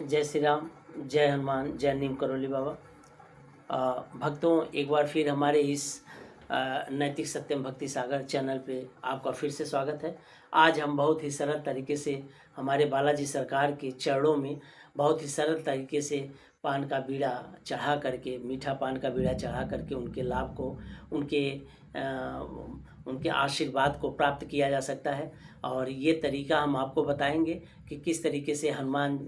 जय श्री राम, जय हनुमान, जय नीम करोली बाबा। भक्तों, एक बार फिर हमारे इस नैतिक सत्यम भक्ति सागर चैनल पे आपका फिर से स्वागत है। आज हम बहुत ही सरल तरीके से हमारे बालाजी सरकार के चरणों में बहुत ही सरल तरीके से पान का बीड़ा चढ़ा करके, मीठा पान का बीड़ा चढ़ा करके उनके लाभ को, उनके उनके आशीर्वाद को प्राप्त किया जा सकता है। और ये तरीका हम आपको बताएंगे कि किस तरीके से हनुमान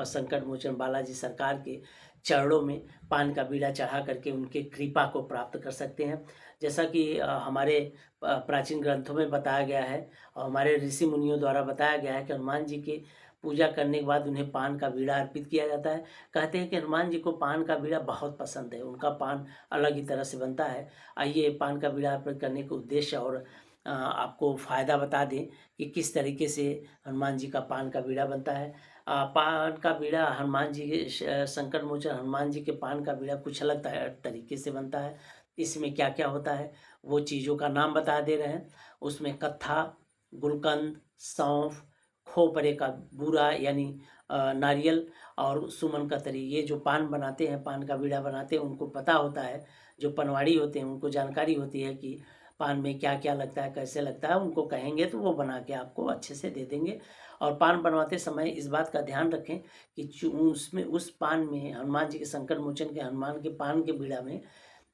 संकट मोचन बालाजी सरकार के चरणों में पान का बीड़ा चढ़ा करके उनके कृपा को प्राप्त कर सकते हैं। जैसा कि हमारे प्राचीन ग्रंथों में बताया गया है और हमारे ऋषि मुनियों द्वारा बताया गया है कि हनुमान जी की पूजा करने के बाद उन्हें पान का बीड़ा अर्पित किया जाता है। कहते हैं कि हनुमान जी को पान का बीड़ा बहुत पसंद है, उनका पान अलग ही तरह से बनता है। आइए पान का बीड़ा अर्पित करने के उद्देश्य और आपको फ़ायदा बता दें कि किस तरीके से हनुमान जी का पान का बीड़ा बनता है। पान का बीड़ा हनुमान जी के संकट मोचन हनुमान जी के पान का बीड़ा कुछ अलग तरीके से बनता है। इसमें क्या क्या होता है वो चीज़ों का नाम बता दे रहे हैं। उसमें कत्था, गुलकंद, सौंफ, खोपरे का बूरा यानी नारियल और सुमन का तरी, ये जो पान बनाते हैं, पान का बीड़ा बनाते हैं, उनको पता होता है। जो पनवाड़ी होते हैं उनको जानकारी होती है कि पान में क्या क्या लगता है, कैसे लगता है। उनको कहेंगे तो वो बना के आपको अच्छे से दे देंगे। और पान बनवाते समय इस बात का ध्यान रखें कि उसमें उस पान में हनुमान जी के संकट मोचन के हनुमान के पान के बीड़ा में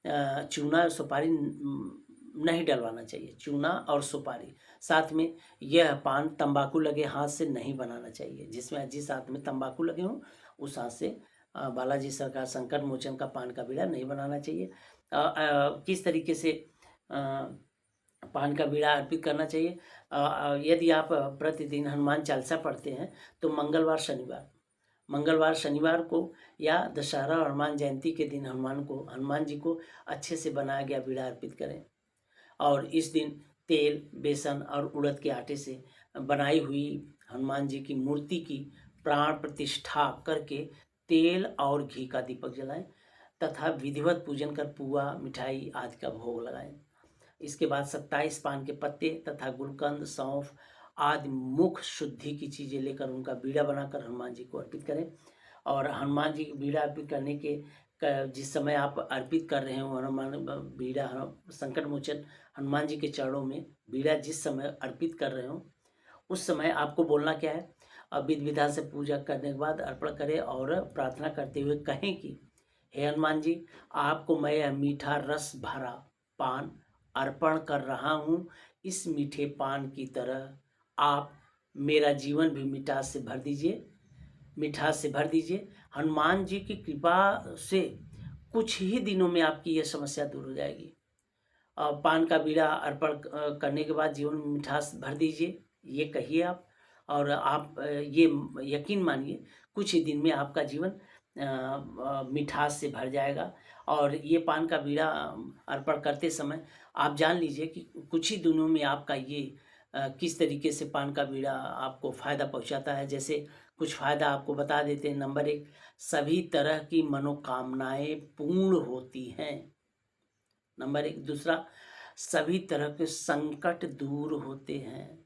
चूना और सुपारी नहीं डलवाना चाहिए। चूना और सुपारी साथ में, यह पान तंबाकू लगे हाथ से नहीं बनाना चाहिए। जिस हाथ में तंबाकू लगे हों उस हाथ से बालाजी सरकार संकट मोचन का पान का बीड़ा नहीं बनाना चाहिए। किस तरीके से पान का बीड़ा अर्पित करना चाहिए? यदि आप प्रतिदिन हनुमान चालीसा पढ़ते हैं तो मंगलवार शनिवार को या दशहरा और हनुमान जयंती के दिन हनुमान जी को अच्छे से बनाया गया बीड़ा अर्पित करें। और इस दिन तेल, बेसन और उड़द के आटे से बनाई हुई हनुमान जी की मूर्ति की प्राण प्रतिष्ठा करके तेल और घी का दीपक जलाएं तथा विधिवत पूजन कर पुआ, मिठाई आदि का भोग लगाएं। इसके बाद 27 पान के पत्ते तथा गुलकंद, सौंफ आदि मुख शुद्धि की चीज़ें लेकर उनका बीड़ा बनाकर हनुमान जी को अर्पित करें। और हनुमान जी की बीड़ा अर्पित करने के जिस समय आप अर्पित कर रहे हो हनुमान बीड़ा, संकट मोचन हनुमान जी के चरणों में बीड़ा जिस समय अर्पित कर रहे हो उस समय आपको बोलना क्या है? विधि विधान से पूजा करने के बाद अर्पण करें और प्रार्थना करते हुए कहें कि हे हनुमान जी, आपको मैं यह मीठा रस भरा पान अर्पण कर रहा हूँ। इस मीठे पान की तरह आप मेरा जीवन भी मिठास से भर दीजिए। हनुमान जी की कृपा से कुछ ही दिनों में आपकी यह समस्या दूर हो जाएगी। पान का बीड़ा अर्पण करने के बाद जीवन में मिठास भर दीजिए, ये कहिए आप। और आप ये यकीन मानिए कुछ ही दिन में आपका जीवन मिठास से भर जाएगा। और ये पान का बीड़ा अर्पण करते समय आप जान लीजिए कि कुछ ही दिनों में आपका ये किस तरीके से पान का बीड़ा आपको फ़ायदा पहुंचाता है। जैसे कुछ फ़ायदा आपको बता देते हैं। नंबर 1, सभी तरह की मनोकामनाएं पूर्ण होती हैं। नंबर 1। दूसरा, सभी तरह के संकट दूर होते हैं।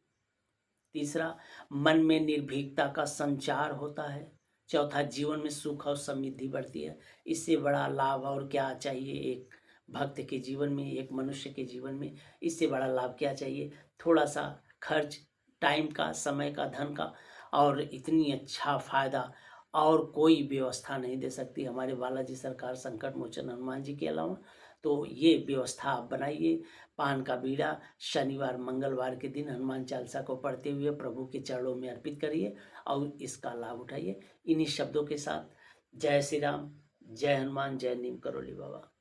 तीसरा, मन में निर्भीकता का संचार होता है। चौथा, जीवन में सुख और समृद्धि बढ़ती है। इससे बड़ा लाभ और क्या चाहिए एक भक्त के जीवन में, एक मनुष्य के जीवन में? इससे बड़ा लाभ क्या चाहिए? थोड़ा सा खर्च, टाइम का, समय का, धन का, और इतनी अच्छा फायदा और कोई व्यवस्था नहीं दे सकती हमारे बालाजी सरकार संकट मोचन हनुमान जी के अलावा। तो ये व्यवस्था आप बनाइए। पान का बीड़ा शनिवार, मंगलवार के दिन हनुमान चालीसा को पढ़ते हुए प्रभु के चरणों में अर्पित करिए और इसका लाभ उठाइए। इन्हीं शब्दों के साथ जय श्री राम, जय हनुमान, जय नीम करोली बाबा।